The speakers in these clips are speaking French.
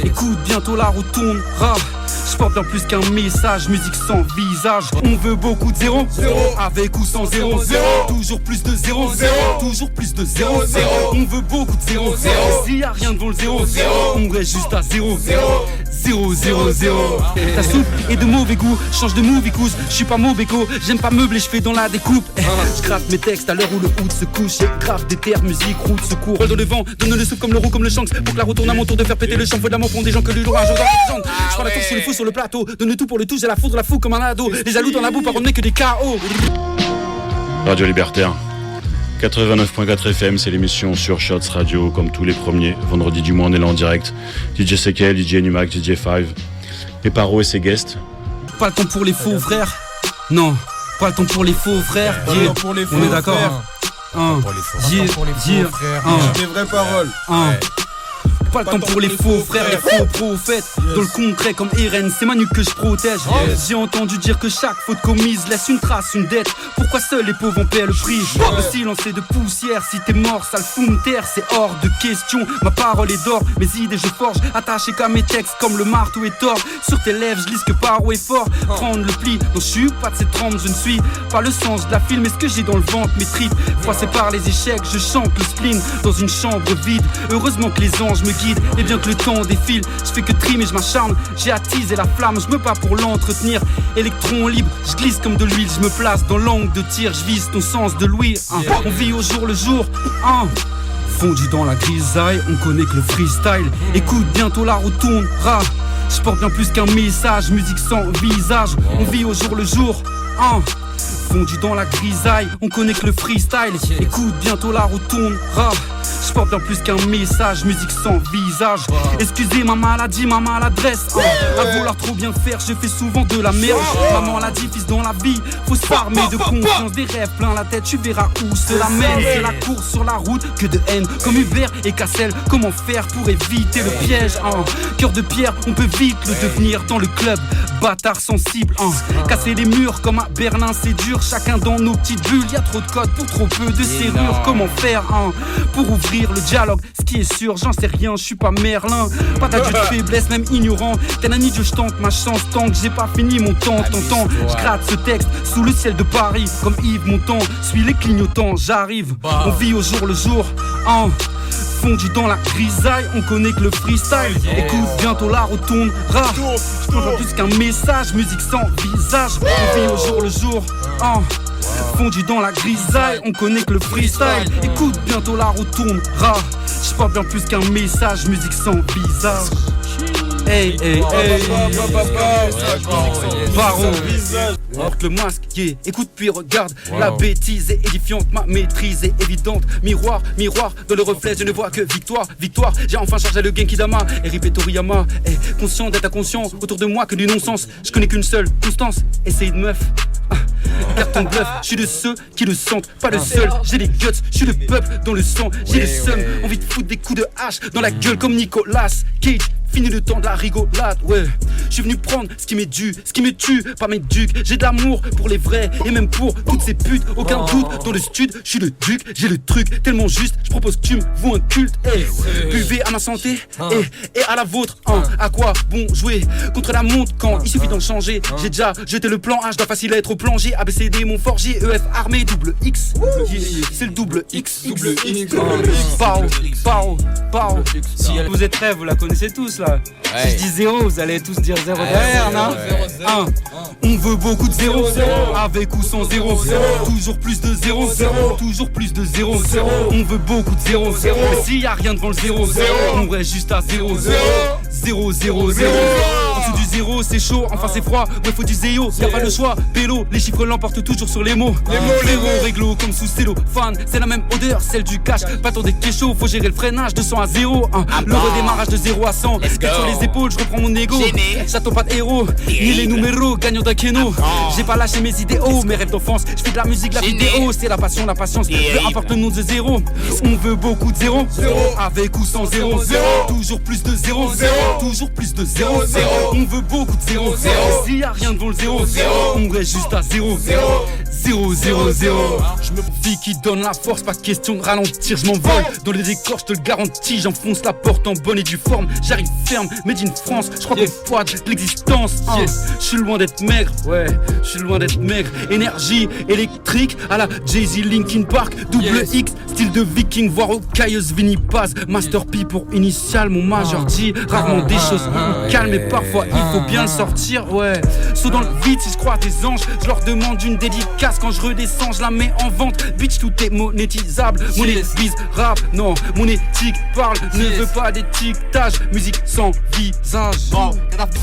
Écoute, bientôt la route tournera. Je porte bien plus qu'un message, musique sans visage. On veut beaucoup de zéro, avec ou sans zéro. Toujours plus de zéro, toujours plus de zéro. On veut beaucoup de zéro. S'il y a rien devant le zéro, on reste juste à zéro. 0, 0, 0. Ta soupe est de mauvais goût, change de movie couche. Je suis pas mauvais go, j'aime pas meubler, je fais dans la découpe. Je gratte mes textes à l'heure où le hood se couche. Grave des terres, musique, route, secours. Roll dans le vent, donne le souffle comme le roux, comme le shanks. Pour que la route tourne à mon tour de faire péter le champ. Faut de l'amour pour des gens que le jour un jour dans la légende. Je prends la tour sur les fous sur le plateau. Donne tout pour le tout, j'ai la foudre, la fou comme un ado. Les jaloux dans la boue, par on n'est que des KO. Radio Libertaire 89.4 FM, c'est l'émission sur Shots Radio, comme tous les premiers vendredis du mois. On est là en direct. DJ Sekel, DJ Numac, DJ Five, Peparo et ses guests. Pas le temps pour les faux frères. Non, pas le temps pour les faux frères. Yeah. On est d'accord. Des vraies paroles. Pas le temps pour les faux frères, les faux prophètes. Dans le concret comme Eren, c'est ma nuque que je protège. J'ai entendu dire que chaque faute commise laisse une trace, une dette. Pourquoi seuls les pauvres en paient le prix? Le silence est de poussière, si t'es mort, ça le fout me terre, c'est hors de question. Ma parole est d'or, mes idées je forge, attaché qu'à mes textes comme le marteau est tort. Sur tes lèvres, je lise que paro est fort. Prendre le pli, non je suis pas de cette trempe, je ne suis pas le sens de la film. Mais ce que j'ai dans le ventre, mes tripes, froissé par les échecs, je chante le spleen dans une chambre vide. Heureusement que les anges me guide, et bien que le temps défile, je fais que trimer, je m'acharne, j'ai attisé la flamme, je me bats pour l'entretenir. Électron libre, je glisse comme de l'huile, je me place dans l'angle de tir, je vise ton sens de l'ouïe. On vit au jour le jour, fondu dans la grisaille, on connaît que le freestyle. Écoute, bientôt la route tournera. Je porte bien plus qu'un message, musique sans visage. On vit au jour le jour, fondu dans la grisaille, on connaît que le freestyle. Écoute, bientôt la route tournera. Je porte bien plus qu'un message, musique sans visage. Excusez ma maladie, ma maladresse. À vouloir trop bien faire, je fais souvent de la merde. Ma maladie, fils dans la vie, faut se farmer de confiance. Des rêves plein la tête, tu verras où cela mène. C'est la course sur la route, que de haine. Comme Hubert et Cassel, comment faire pour éviter le piège? Cœur de pierre, on peut vite le devenir dans le club. Bâtard sensible, casser les murs comme à Berlin, c'est dur. Chacun dans nos petites bulles, y a trop de codes pour trop peu de serrures. Comment faire pour ouvrir le dialogue? Ce qui est sûr, j'en sais rien, je suis pas Merlin. Pas d'adieu de faiblesse, même ignorant. T'es un idiot, je tente ma chance tant que j'ai pas fini mon temps. T'entends, je gratte ce texte sous le ciel de Paris. Comme Yves Montand, suis les clignotants, j'arrive. On vit au jour le jour, fondu dans la grisaille, on connaît que le freestyle. Écoute, bientôt la route tournera. Je prends plus qu'un message, musique sans visage. On vit au jour le jour, fondu dans la grisaille, on connaît que le freestyle. Écoute, bientôt la route tournera. Je porte bien plus qu'un message, musique sans visage. Hey, hey, hey. Baron, porte le masque, yeah. Écoute puis regarde. La bêtise est édifiante, ma maîtrise est évidente. Miroir, miroir, dans le reflet je ne vois que victoire, victoire. J'ai enfin chargé le Genkidama et Ripé Toriyama. Conscient d'être inconscient, autour de moi que du non-sens. Je connais qu'une seule constance, essaye de meuf. Carton bluff, je suis de ceux qui le sentent, pas le seul. J'ai les guts, je suis le peuple dans le sang. J'ai le seum, envie de foutre des coups de hache dans la gueule comme Nicolas Cage. Fini le temps de la rigolade, ouais. Je suis venu prendre ce qui m'est dû, ce qui me tue, pas mes ducs. J'ai de l'amour pour les vrais et même pour toutes ces putes. Aucun doute, dans le stud, je suis le duc. J'ai le truc tellement juste, je propose que tu me voues un culte. Buvez à ma santé et à la vôtre. À quoi bon jouer contre la montre quand il suffit d'en changer. J'ai déjà jeté le plan H, doit facile à être au plongé. ABCD, mon forgé, EF armé, double X. C'est le double X. Double X. Pao, pao, pao. Vous êtes prêts, vous la connaissez tous. Là. Si je dis 0, vous allez tous dire 0 derrière, non? On veut beaucoup de 0, avec ou sans 0. Toujours plus de 0, toujours plus de 0. On veut beaucoup de 0, mais s'il y a rien devant le 0, on reste juste à 0. 0, 0, 0. En dessous du 0, c'est chaud, enfin c'est froid, ouais faut du zéo, y'a pas le choix, pélo, les chiffres l'emportent toujours sur les mots. Les mots réglo comme sous cello, fan, c'est la même odeur, celle du cash, pas tant des kéchos, faut gérer le freinage de 100 à 0. Le redémarrage de 0 à 100, tête sur les épaules, je reprends mon ego. J'attends pas de héros, ni les numéros, gagnant d'un kéno. J'ai pas lâché mes idéaux, mes rêves d'enfance, je fais de la musique, la vidéo, c'est la passion, la patience, peu importe le nom de 0. On veut beaucoup de 0, avec ou sans 0. Toujours plus de 0, toujours plus de 0. On veut beaucoup de 0, s'il y a rien devant le 0, on reste juste à 0. 0-0-0. Je me vie qui donne la force, pas question de ralentir, je m'envole. Dans les décors, je te le garantis, j'enfonce la porte en bonne et due forme. J'arrive ferme, made in France, je crois qu'au poids de l'existence. Je suis loin d'être maigre, ouais, je suis loin d'être maigre. Énergie électrique à la Jay-Z Linkin Park, double X, style de viking, voire au Caius Vinny Paz. Master P pour initial, mon major dit rarement des choses calmes, mais parfois il faut bien le sortir, ouais. Saut dans le vide si je crois des anges, je leur demande une dédicace quand je redescends, je la mets en vente. Bitch, tout est monétisable, monétise rap, non, mon éthique parle, ne veut pas d'étiquetage, musique sans visage.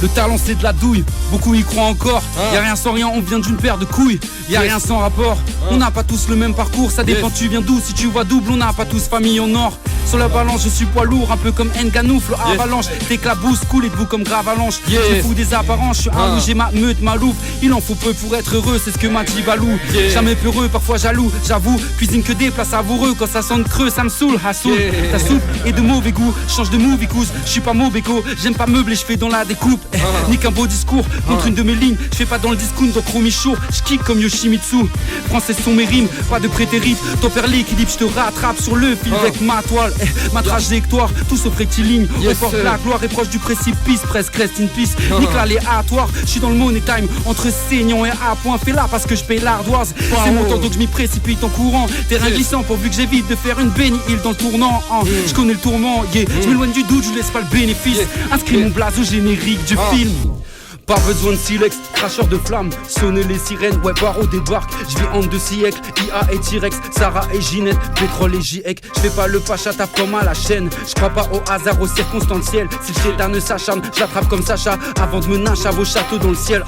Le talent c'est de la douille, beaucoup y croient encore. Y'a rien sans rien, on vient d'une paire de couilles. Y'a rien sans rapport, on n'a pas tous le même parcours, ça dépend tu viens d'où. Si tu vois double, on n'a pas tous famille au nord. Sur la balance, je suis poids lourd, un peu comme Nganouf, avalanche. T'éclabousse, coule et debout comme Gravalanche. Je me fous des apparences, je suis un loup, j'ai ma meute, ma loupe. Il en faut peu pour être heureux, c'est ce que m'a dit Balou. Jamais peureux, parfois jaloux, j'avoue. Cuisine que des plats savoureux, quand ça sonne creux, ça me saoule. Hassoul, ta soupe est de mauvais goût, change de movie cous. Je suis pas mauvais go, j'aime pas meubler, je fais dans la découpe. Ni qu'un beau discours, contre une de mes lignes, je fais pas dans le discount, donc Romichour. Je kick comme Yoshimitsu, français sont mes rimes, pas de prétérite. T'en perds l'équilibre, je te rattrape sur le fil avec ma toile. Ma trajectoire, tout sauf rectiligne. Au fort de la gloire et proche du précipice, presque rest in peace. Nique l'aléatoire, je suis dans le money time. Entre saignant et à point, fais là parce que je paye l'ardoise. C'est mon temps donc je m'y précipite en courant. Terrain glissant pourvu que j'évite de faire une Benny Hill dans le tournant. Je connais le tourment, je m'éloigne du doute, je laisse pas le bénéfice. Inscris mon blaze au générique du film. Pas besoin de silex, cracheur de flammes, sonnez les sirènes, ouais Barreau débarque. Je vis en 2 siècles, IA et T-Rex, Sarah et Ginette, pétrole et JX. Je fais pas le pacha, tape comme à la chaîne. Je crois pas au hasard, au circonstanciel. Si le chétan ne s'acharne, j'attrape comme Sacha avant de me nacher à vos châteaux dans le ciel.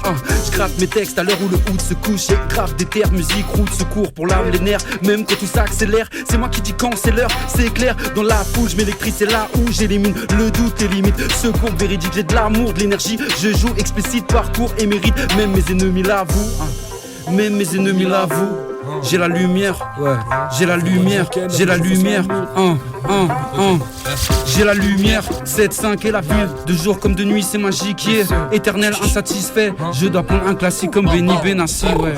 Je gratte mes textes à l'heure où le hood se couche. Et grave des terres, musique, route, secours pour l'âme, les nerfs. Même quand tout ça accélère, c'est moi qui dis quand c'est l'heure, c'est clair. Dans la foule, je m'électrise, c'est là où j'élimine le doute et limite. Secours véridique, j'ai de l'amour, de l'énergie, je joue explicite. Parcours et mérite, même mes ennemis l'avouent. Même mes ennemis l'avouent. J'ai la lumière, ouais. J'ai la lumière, j'ai la lumière. J'ai la lumière, 7-5 et la ville. De jour comme de nuit, c'est magique, yeah. Éternel insatisfait. Je dois prendre un classique comme Benny Benassi, ouais.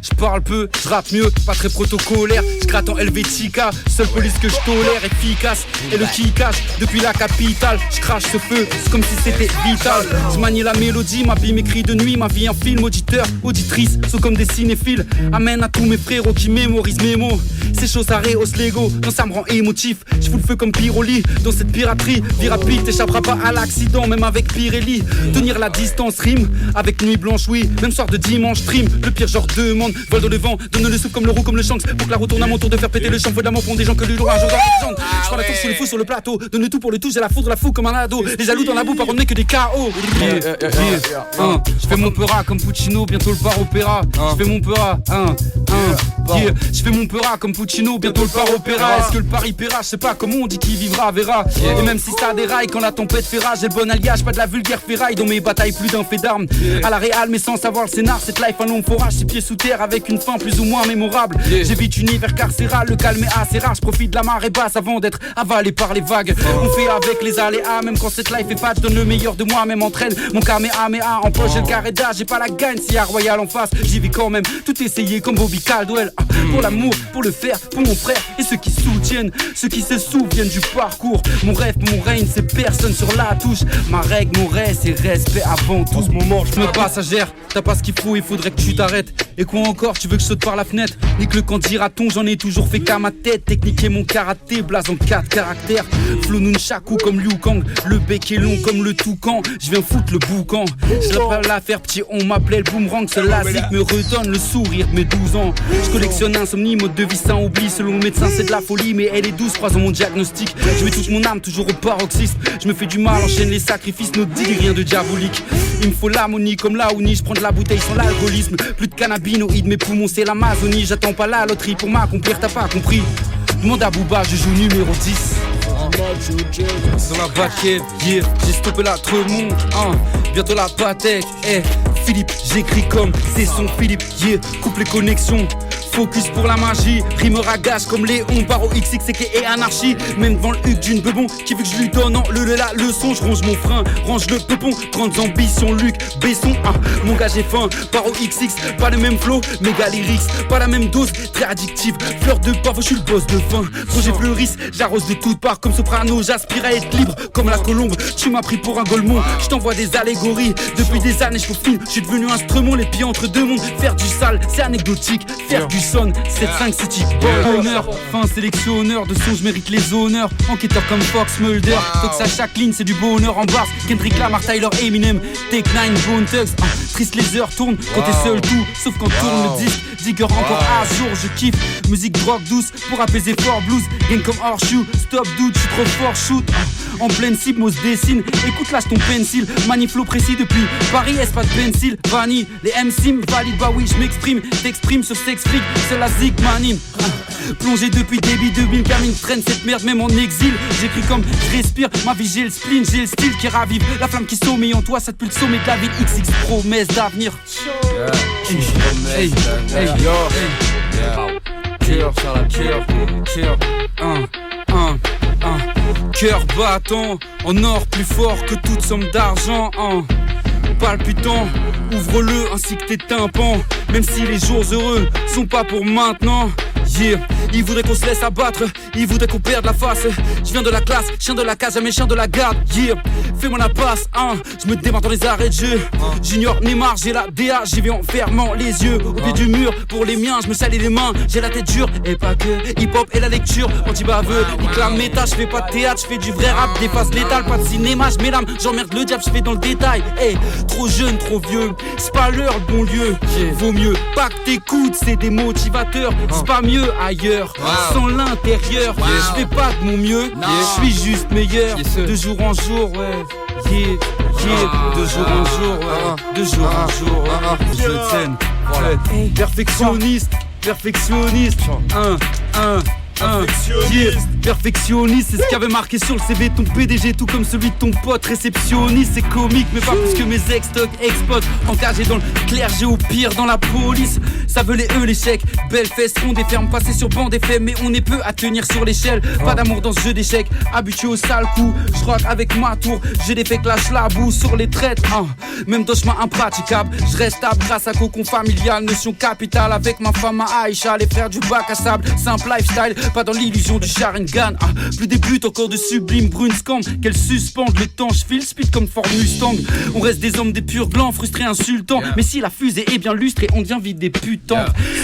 Je parle peu, je rappe mieux, pas très protocolaire. Je gratte en Helvetica, seule police que je tolère, efficace. Et le qui cache depuis la capitale. Je crache ce feu, c'est comme si c'était vital. Je manie la mélodie, ma vie m'écrit de nuit, ma vie un film. Auditeur, auditrice, sont comme des cinéphiles. Amène à tous mes frérots qui mémorisent mes mots. Ces choses ça rehausse l'ego, non ça me rend émotif. Je fous le feu comme Piroli, dans cette piraterie. Vie rapide, t'échapperas pas à l'accident, même avec Pirelli. Tenir la distance rime, avec nuit blanche, oui. Même soir de dimanche, stream, le pire genre demande. Vol dans le vent, donne le souffle comme le roux, comme le Shanks. Pour que la roue tourne à mon tour de faire péter le champ. Faut de l'amour pour des gens que le jour un jour dans la légende. Je prends la tour sur le fou sur le plateau. Donne tout pour le tout, j'ai la foudre, la fou comme un ado. Les jaloux dans la boue, par contre, que des KO. Je fais mon peura comme Puccino, bientôt le bar opéra. Je fais mon peura, je fais mon peura comme Puccino, bientôt le bar opéra. Est-ce que le pari paiera? Je sais pas comment on dit qui vivra, verra. Et même si ça déraille quand la tempête fait rage, j'ai le bon alliage, pas de la vulgaire ferraille. Dans mes batailles, plus d'un fait d'armes. À la réal, mais sans savoir le scénar, cette life un long forage, 6 pieds sous terre avec une fin plus ou moins mémorable. J'évite univers carcéral, le calme est assez rare. Je profite de la marée basse avant d'être avalé par les vagues. On fait avec les aléas, même quand cette life est fat, je donne le meilleur de moi, même entraîne mon kamehameha. En poche j'ai le carré d'âge, j'ai pas la gagne s'il y a Royal en face. J'y vais quand même, tout essayer comme Bobby Caldwell. Pour l'amour, pour le faire, pour mon frère et ceux qui soutiennent, ceux qui se souviennent du parcours. Mon rêve, mon règne, c'est personne sur la touche. Ma règle, mon rêve, c'est respect avant tout. En ce moment, je me passagère, t'as pas ce qu'il faut, il faudrait que tu t'arrêtes. Et quoi encore, tu veux que je saute par la fenêtre? Nique le quand dira-t-on, j'en ai toujours fait qu'à ma tête. Technique et mon karaté, blaze en 4 caractères. Flow nunchaku comme Liu Kang, le bec est long comme le toucan. Je viens foutre le boucan, je l'ai pas la faire petit, on m'appelait le boomerang. Ce lasique me redonne le sourire de mes 12 ans. Je collectionne insomnie, mode de vie sans oubli. Selon le médecin c'est de la folie, mais elle est douce, croisant mon diagnostic. Je mets toute mon âme toujours au paroxysme. Je me fais du mal, enchaîne les sacrifices, no dit rien de diabolique. Il me faut l'harmonie comme la Ouni, je prends de la bouteille sans l'alcoolisme. Plus de cannabinoïdes, mes poumons c'est l'Amazonie. J'attends pas la loterie pour m'accomplir, t'as pas compris. Demande à Booba, je joue numéro 10. Sur la baquette, yeah, j'ai stoppé la Tremont, bientôt la Patek, Philippe, j'écris comme c'est son Philippe, yeah, coupe les connexions. Focus pour la magie, rime ragage comme Léon, Paro XX et anarchie. Même devant le huc d'une bebon qui veut que je lui donne la leçon. Je ronge mon frein, range le peupon. Grandes ambitions, Luc Besson. Mon gars j'ai faim, Paro XX, pas le même flow, méga lyrics, pas la même dose, très addictive. Fleur de pavot, je suis le boss de vin. Projet fleurisse, j'arrose de toutes parts comme Soprano. J'aspire à être libre comme la colombe. Tu m'as pris pour un golemon, je t'envoie des allégories. Depuis des années je peaufine, je suis devenu instrument, les pieds entre deux mondes. Faire du sale, c'est anecdotique. Ferguson, 7-5 City honneur, fin sélectionneur de son, je mérite les honneurs. Enquêteur comme Fox Mulder, Fox à chaque ligne, c'est du bonheur en bars. Kendrick Lamar, Tyler, Eminem, Take 9, Bone Thugs. Triste les heures tournent quand t'es seul tout, sauf quand tourne le disque. Digger encore à jour, je kiffe. Musique drogue douce pour apaiser fort blues. Gang comme Horseshoe, stop dude, j'suis trop fort, shoot. En pleine cible, Mos dessine. Écoute, lâche ton pencil. Maniflo précis depuis Paris, espace pencil. Vanille, les MC me valident, bah oui, j'm'exprime. T'exprimes sur Sex Freak, c'est la zik m'anime. Plongé depuis début 2000, Camille traîne cette merde même en exil. J'écris comme je respire, ma vie j'ai le spleen, j'ai le style qui ravive. La flamme qui sommeille en toi, ça depuis le sommet de la ville. XX promesse d'avenir. Cœur battant, en or plus fort que toute somme d'argent. Palpitant, ouvre-le ainsi que tes tympans. Même si les jours heureux sont pas pour maintenant. Yeah. Il voudrait qu'on se laisse abattre, il voudrait qu'on perde la face. Je viens de la classe, chien de la case, jamais chien de la garde. Yeah. Fais-moi la passe, je me démarre dans les arrêts de jeu. Junior Neymar, j'ai la DA, j'y vais en fermant les yeux. Au pied du mur, pour les miens, je me salis les mains. J'ai la tête dure, et pas que hip-hop et la lecture. Anti-baveux, nique la méta, je fais pas de théâtre, je fais du vrai rap, des phases létales, pas de cinéma, je mets l'âme, j'emmerde le diable, je fais dans le détail. Hey, trop jeune, trop vieux, c'est pas l'heure, le bon lieu. Vaut mieux pas que t'écoutes, c'est des motivateurs. C'est pas mieux ailleurs, sans l'intérieur. Je fais pas de mon mieux, je suis juste meilleur. De jour en jour, ouais. De jour en jour, ouais. De jour en jour, ouais. Je t'aime, perfectionniste, perfectionniste. Perfectionniste, c'est ce qu'avait marqué sur le CV ton PDG, tout comme celui de ton pote. Réceptionniste, c'est comique, mais pas plus que mes ex-tocs ex-potes. Engagés dans le clergé, au pire dans la police. Ça veut l'échec, belles fesses, on des fermes passées sur banc des faits. Mais on est peu à tenir sur l'échelle. Pas d'amour dans ce jeu d'échecs, habitué au sale coup. Je rock avec ma tour, j'ai des faits clash la boue sur les traites. Même dans chemin impraticable, je reste stable grâce à cocon familial. Notion capitale avec ma femme à Aïcha, les frères du bac à sable. Simple lifestyle, pas dans l'illusion du Sharingan. Plus des buts, encore de sublimes brunes scam. Qu'elles suspendent le temps, je file speed comme Ford Mustang. On reste des hommes des purs blancs, frustrés, insultants. Mais si la fusée est bien lustrée, on devient vite des putans.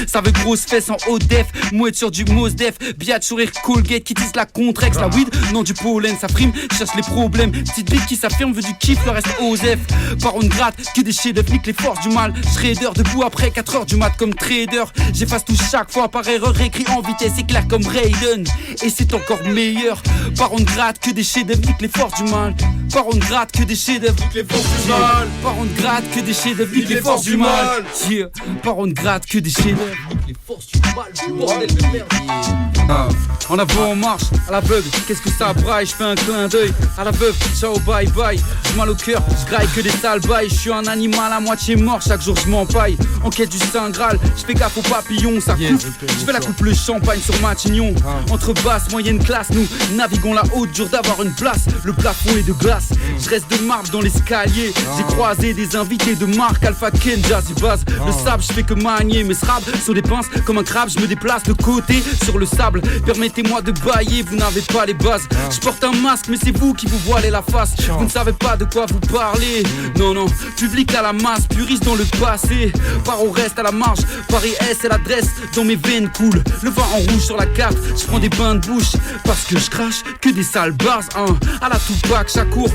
Ça veut grosse fesse en haut def, mouette sur du Mos Def. Biat, sourire, Colgate qui tisse la contrex. La weed, non du pollen, ça frime, cherche les problèmes. Petite bite qui s'affirme, veut du kiff, le reste Osef. Par on gratte, que des chefs-d'œuvre, nique les forces du mal. Shredder, debout après 4h du mat comme trader. J'efface tout chaque fois par erreur, écrit en vitesse, éclair comme Raiden. Et c'est encore meilleur. Par on gratte, que des chefs-d'œuvre, nique les forces du mal. Par on gratte, que des chefs-d'œuvre, nique les forces du mal. Par on gratte, que des chefs-d'œuvre, nique les forces du mal. Par on gratte, que des chefs-d'œuvre, nique les forces du mal. Bordel de merde. En avant, on marche, à l'aveugle, qu'est-ce que ça braille, je fais un clin d'œil, à l'aveugle, ciao bye bye, j'ai mal au cœur, je graille que des sales bails, je suis un animal à moitié mort, chaque jour je m'empaille, en quête du Saint Graal, je fais gaffe aux papillons, ça coupe, je fais la coupe le champagne sur Matignon, entre basse, moyenne classe, nous naviguons la haute, dur d'avoir une place, le plafond est de glace, je reste de marbre dans l'escalier, j'ai croisé des invités de marque, Alpha Ken, Jazzy Bass, le sable, je fais que manier mes scrabs, sur des pinces, comme un crabe, je me déplace de côté, sur le sable, permettez-moi de bailler, vous n'avez pas les bases. Je porte un masque, mais c'est vous qui vous voilez la face. Vous ne savez pas de quoi vous parlez. Non, non, public à la masse, puriste dans le passé. Par au reste à la marge, Paris S et l'adresse dans mes veines coule. Le vin en rouge sur la carte, je prends des bains de bouche. Parce que je crache que des sales bars. À la Tupac, ça court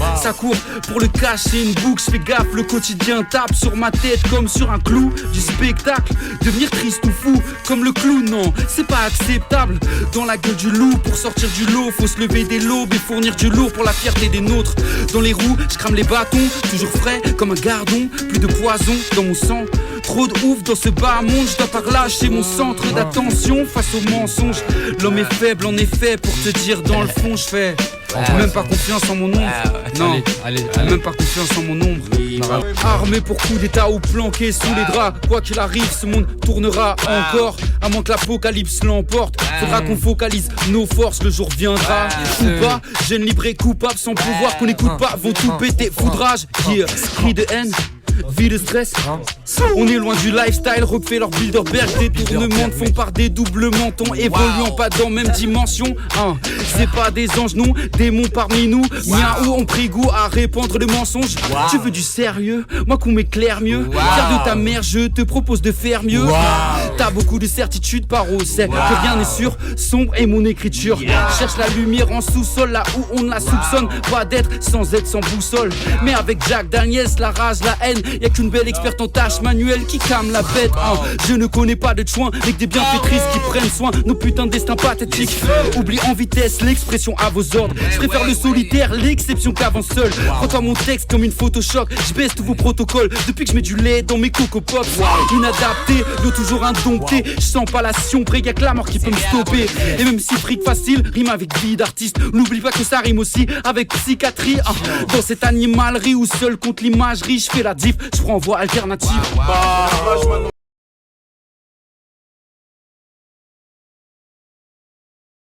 pour le cash, c'est une boucle. Je fais gaffe, le quotidien tape sur ma tête comme sur un clou du spectacle. Devenir triste ou fou comme le clown, non, c'est pas acceptable. Dans la gueule du loup, pour sortir du lot, faut se lever des lobes et fournir du lourd pour la fierté des nôtres. Dans les roues, je crame les bâtons, toujours frais comme un gardon, plus de poison dans mon sang. Trop de ouf dans ce bas monde, je dois par lâcher mon centre d'attention face aux mensonges. L'homme est faible en effet, pour te dire dans le fond, je fais J'ai même pas confiance en mon ombre. Non, Allez. j'ai même pas confiance en mon ombre. Armé pour coup d'état ou planqué sous les draps. Quoi qu'il arrive, ce monde tournera encore. À moins que l'apocalypse l'emporte. Faudra qu'on focalise nos forces, le jour viendra. Ou pas, jeune libre et coupable sans pouvoir qu'on n'écoute pas. Vont tout péter, foudrage, cri de haine. Vie de stress, on est loin du lifestyle, refait leur Bilderberg. Détournements de font par dédoublements, ton évoluant pas dans même dimension. C'est pas des anges, non, démons parmi nous. Miaou, on pris goût à répandre le mensonge. Tu veux du sérieux, moi qu'on m'éclaire mieux. Fier de ta mère, je te propose de faire mieux. T'as beaucoup de certitudes, paro, c'est que rien n'est sûr. Sombre est mon écriture. Cherche la lumière en sous-sol, là où on ne la soupçonne pas d'être sans aide, sans boussole. Mais avec Jack Daniels, la rage, la haine. Y'a qu'une belle experte en tâches manuelles qui calme la bête. Je ne connais pas de chouins, mais que des bienfaitrices qui prennent soin nos putains de destins pathétiques. Oublie en vitesse l'expression à vos ordres. Je préfère le solitaire, l'exception qu'avance seul. Prends-toi mon texte comme une photoshop. Je baisse tous vos protocoles depuis que je mets du lait dans mes coco pops. Inadapté, l'eau toujours indompté. Je sens pas la sion, près y'a que la mort qui peut me stopper. Et même si fric facile rime avec vie d'artiste, n'oublie pas que ça rime aussi avec psychiatrie. Dans cette animalerie où seul contre l'imagerie je fais la diff. Je prends voie alternative.